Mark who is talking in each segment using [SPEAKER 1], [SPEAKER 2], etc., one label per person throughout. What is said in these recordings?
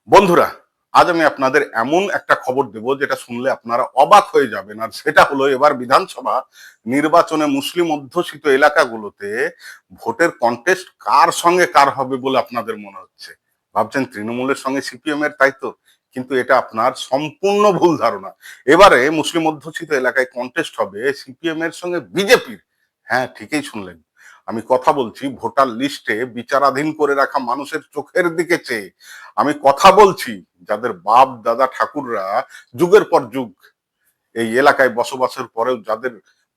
[SPEAKER 1] বন্ধুরা, আজ আমি আপনাদের এমন একটা খবর দেব যেটা শুনলে আপনারা অবাক হয়ে যাবেন। আর সেটা হলো, এবার বিধানসভা নির্বাচনে মুসলিম অধ্যুষিত এলাকাগুলোতে ভোটের কন্টেস্ট কার সঙ্গে কার হবে বলে আপনাদের মনে হচ্ছে? ভাবছেন তৃণমূলের সঙ্গে সিপিএম এর, তাই তো? কিন্তু এটা আপনার সম্পূর্ণ ভুল ধারণা। এবারে মুসলিম অধ্যুষিত এলাকায় কন্টেস্ট হবে সিপিএম এর সঙ্গে বিজেপির। হ্যাঁ, ঠিকই শুনলেন। আমি কথা বলছি ভোটার লিস্টে বিচারাধীন করে রাখা মানুষের চোখের দিকে চেয়ে। আমি কথা বলছি যাদের বাপ দাদা ঠাকুররা যুগের পর যুগ এই এলাকায় বসবাসের পরেও যাদের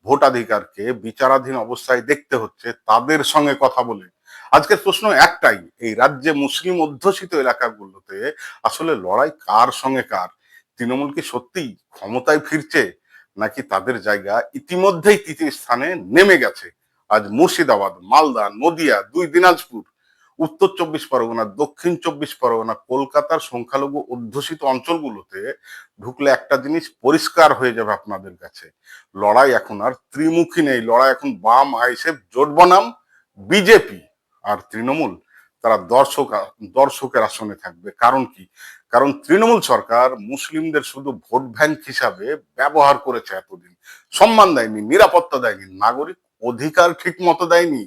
[SPEAKER 1] ভোটাধিকারকে বিচারাধীন অবস্থায় দেখতে হচ্ছে, তাদের সঙ্গে কথা বলে। আজকের প্রশ্ন একটাই, এই রাজ্যে মুসলিম অধ্যুষিত এলাকাগুলোতে আসলে লড়াই কার সঙ্গে কার? তৃণমূল কি সত্যি ক্ষমতায় ফিরছে, নাকি তাদের জায়গা ইতিমধ্যেই তৃতীয় স্থানে নেমে গেছে? আজ মুর্শিদাবাদ, মালদা, নদিয়া, দুই দিনাজপুর, উত্তর চব্বিশ পরগনা, দক্ষিণ চব্বিশ পরগনা, কলকাতার সংখ্যালঘু অধ্যুষিত অঞ্চলগুলোতে ঢুকলে একটা জিনিস পরিষ্কার হয়ে যাবে আপনাদের কাছে। লড়াই এখন আর ত্রিমুখী নেই, লড়াই এখন বাম আইএসএফ জোট বনাম বিজেপি আর তৃণমূল। তারা দর্শকের আসনে থাকবে। কারণ কি? কারণ তৃণমূল সরকার মুসলিমদের শুধু ভোট ব্যাংক হিসাবে ব্যবহার করেছে এতদিন। সম্মান দেয়নি, নিরাপত্তা দেয়নি, নাগরিক অধিকার ঠিক মতো দেয়নি।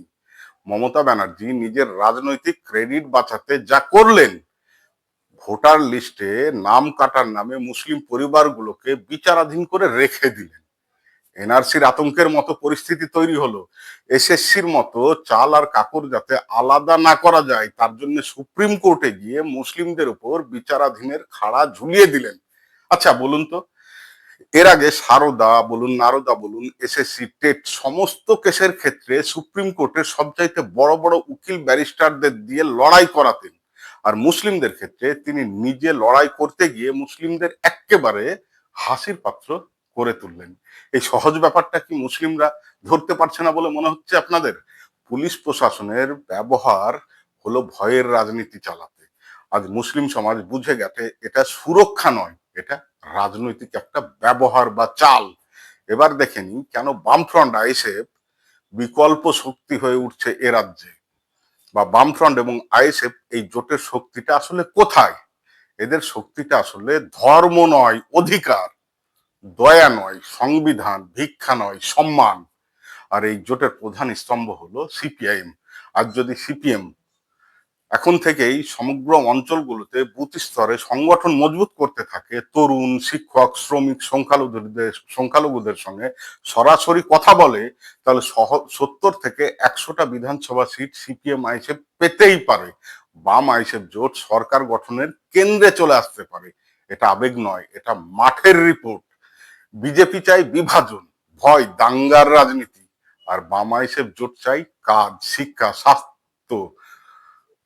[SPEAKER 1] মমতা ব্যানার্জি নিজের রাজনৈতিক ক্রেডিট বাঁচাতে যা করলেন, ভোটার লিস্টে নাম কাটার নামে মুসলিম পরিবারগুলোকে বিচারাধীন করে রেখে দিলেন। এনআরসির আতঙ্কের মতো পরিস্থিতি তৈরি হলো। এসএসসির মতো চাল আর কাপড় যাতে আলাদা না করা যায়, তার জন্য সুপ্রিম কোর্টে গিয়ে মুসলিমদের উপর বিচারাধীনের খাড়া ঝুলিয়ে দিলেন। আচ্ছা বলুন তো, এর আগে সারদা বলুন, নারদা বলুন, এসএসসি, টেট সমস্ত কেসের ক্ষেত্রে সুপ্রিম কোর্টের সবচাইতে বড় বড় উকিল ব্যারিস্টারদের দিয়ে লড়াই করাতেন। আর মুসলিমদের ক্ষেত্রে তিনি নিজে লড়াই করতে গিয়ে মুসলিমদের এক্কেবারে হাসির পাত্র করে তুললেন। এই সহজ ব্যাপারটা কি মুসলিমরা ধরতে পারছে না বলে মনে হচ্ছে আপনাদের? পুলিশ প্রশাসনের ব্যবহার হলো ভয়ের রাজনীতি চালাতে। আজ মুসলিম সমাজ বুঝে গেছে এটা সুরক্ষা নয়, এটা রাজনৈতিক একটা ব্যবহার বা চাল। এবার দেখেনি কেন বামফ্রন্ট আইএসএফ বিকল্প শক্তি হয়ে উঠছে এ রাজ্যে। বা বামফ্রন্ট এবং আইএসএফ এই জোটের শক্তিটা আসলে কোথায়? এদের শক্তিটা আসলে ধর্ম নয়, অধিকার, দয়া নয়, সংবিধান, ভিক্ষা নয়, সম্মান। আর এই জোটের প্রধান স্তম্ভ হলো সিপিআইএম। আর যদি সিপিএম এখন থেকেই সমগ্র অঞ্চলগুলোতে বুথ স্তরে সংগঠন মজবুত করতে থাকে, তরুণ, শিক্ষক, শ্রমিক, সংখ্যালঘুদের সঙ্গে সরাসরি কথা বলে, তাহলে 70 থেকে 100টা বিধানসভা সিট সিপিএম আইএসএফ পেতেই পারে। বাম আইএসএফ জোট সরকার গঠনের কেন্দ্রে চলে আসতে পারে। এটা আবেগ নয়, এটা মাঠের রিপোর্ট। বিজেপি চাই বিভাজন, ভয়, দাঙ্গার রাজনীতি। আর বাম আইএসএফ জোট চাই কাজ, শিক্ষা, স্বাস্থ্য,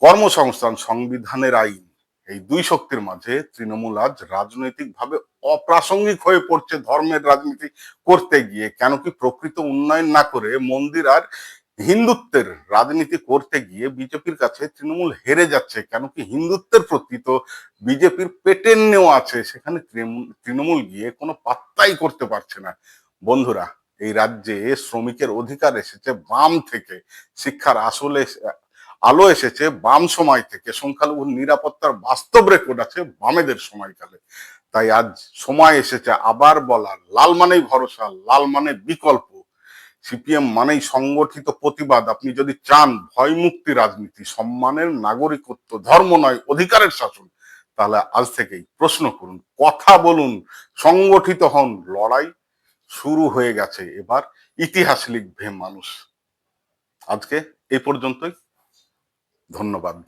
[SPEAKER 1] কর্মসংস্থান, সংবিধানের আইন। এই দুই শক্তির মাঝে তৃণমূল আজ রাজনৈতিকভাবে অপ্রাসঙ্গিক হয়ে পড়ছে ধর্মের রাজনীতি করতে গিয়ে। কেন কি? প্রকৃত উন্নয়ন না করে মন্দির আর হিন্দুত্বের রাজনীতি করতে গিয়ে বিজেপির কাছে তৃণমূল হেরে যাচ্ছে। কেন কি? হিন্দুত্বের প্রতি তো বিজেপির পেটের নেওয়া আছে, সেখানে তৃণমূল গিয়ে কোনো পাত্তাই করতে পারছে না। বন্ধুরা, এই রাজ্যে শ্রমিকের অধিকার এসেছে বাম থেকে, শিক্ষার আসলে আলো এসেছে বাম সময় থেকে, সংখ্যালঘুর নিরাপত্তার বাস্তব রেকর্ড আছে বামেদের সময়কালে। তাই আজ সময় এসেছে আবার বলার, লাল মানেই ভরসা, লাল মানে বিকল্প। সিপিএম মানেই সংগঠিত প্রতিবাদ। আপনি যদি চান ভয় মুক্তি রাজনীতি, সম্মানের নাগরিকত্ব, ধর্ম নয় অধিকারের শাসন, তাহলে আজ থেকেই প্রশ্ন করুন, কথা বলুন, সংগঠিত হন। লড়াই শুরু হয়ে গেছে, এবার ইতিহাস লিখবে মানুষ। আজকে এই পর্যন্তই। ধন্যবাদ।